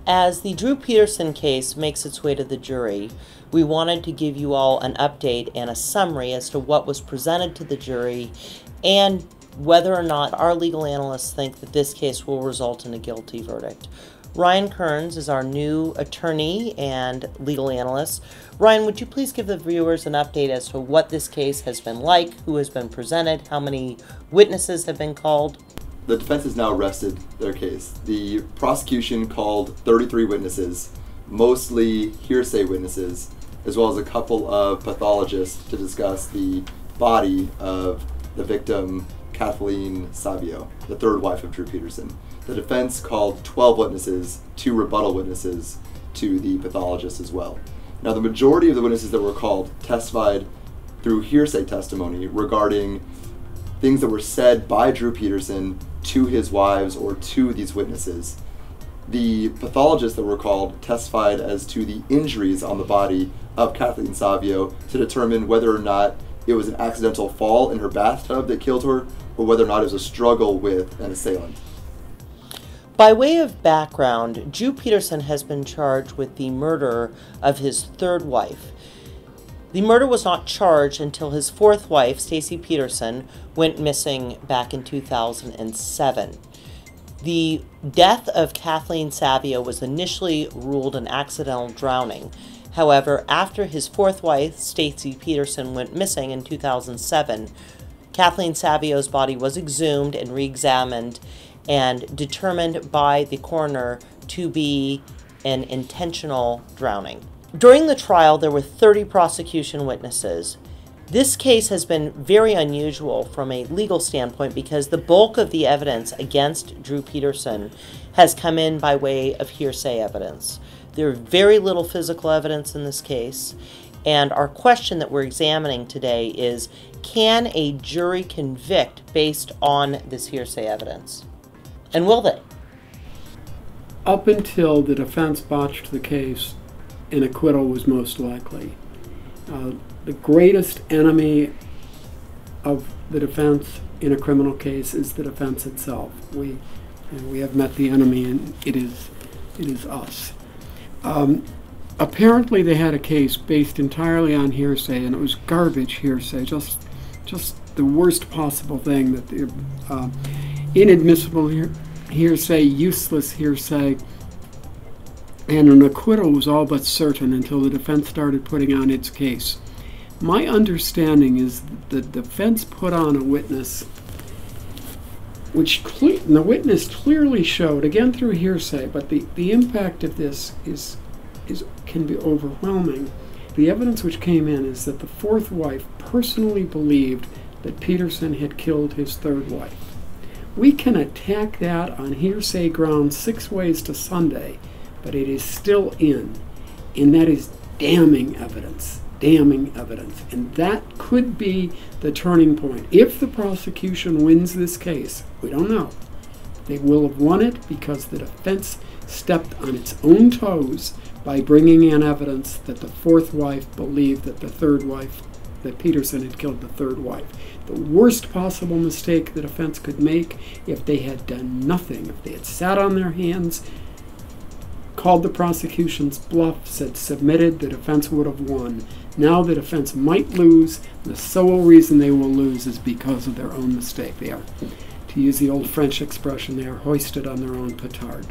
As the Drew Peterson case makes its way to the jury, we wanted to give you all an update and a summary as to what was presented to the jury and whether or not our legal analysts think that this case will result in a guilty verdict. Ryan Kerns is our new attorney and legal analyst. Ryan, would you please give the viewers an update as to what this case has been like, who has been presented, how many witnesses have been called? The defense has now rested their case. The prosecution called 33 witnesses, mostly hearsay witnesses, as well as a couple of pathologists to discuss the body of the victim, Kathleen Savio, the third wife of Drew Peterson. The defense called 12 witnesses, 2 rebuttal witnesses to the pathologist as well. Now, the majority of the witnesses that were called testified through hearsay testimony regarding things that were said by Drew Peterson to his wives or to these witnesses. The pathologists that were called testified as to the injuries on the body of Kathleen Savio to determine whether or not it was an accidental fall in her bathtub that killed her or whether or not it was a struggle with an assailant. By way of background, Drew Peterson has been charged with the murder of his third wife. The murder was not charged until his fourth wife, Stacey Peterson, went missing back in 2007. The death of Kathleen Savio was initially ruled an accidental drowning. However, after his fourth wife, Stacey Peterson, went missing in 2007, Kathleen Savio's body was exhumed and re-examined and determined by the coroner to be an intentional drowning. During the trial, there were 30 prosecution witnesses. This case has been very unusual from a legal standpoint because the bulk of the evidence against Drew Peterson has come in by way of hearsay evidence. There's very little physical evidence in this case, and our question that we're examining today is, can a jury convict based on this hearsay evidence? And will they? Up until the defense botched the case, an acquittal was most likely. The greatest enemy of the defense in a criminal case is the defense itself. We have met the enemy, and it is us. Apparently, they had a case based entirely on hearsay, and it was garbage hearsay, just the worst possible thing, that the inadmissible hearsay, useless hearsay, and an acquittal was all but certain until the defense started putting on its case. My understanding is that the defense put on a witness, which the witness clearly showed, again through hearsay, but the impact of this can be overwhelming. The evidence which came in is that the fourth wife personally believed that Peterson had killed his third wife. We can attack that on hearsay grounds 6 ways to Sunday, but it is still in, and that is damning evidence, and that could be the turning point. If the prosecution wins this case, we don't know. They will have won it because the defense stepped on its own toes by bringing in evidence that the fourth wife believed that the third wife, that Peterson had killed the third wife. The worst possible mistake the defense could make, if they had done nothing, if they had sat on their hands, called the prosecution's bluff, said submitted, the defense would have won. Now the defense might lose. The sole reason they will lose is because of their own mistake. They are, to use the old French expression, they are hoisted on their own petard.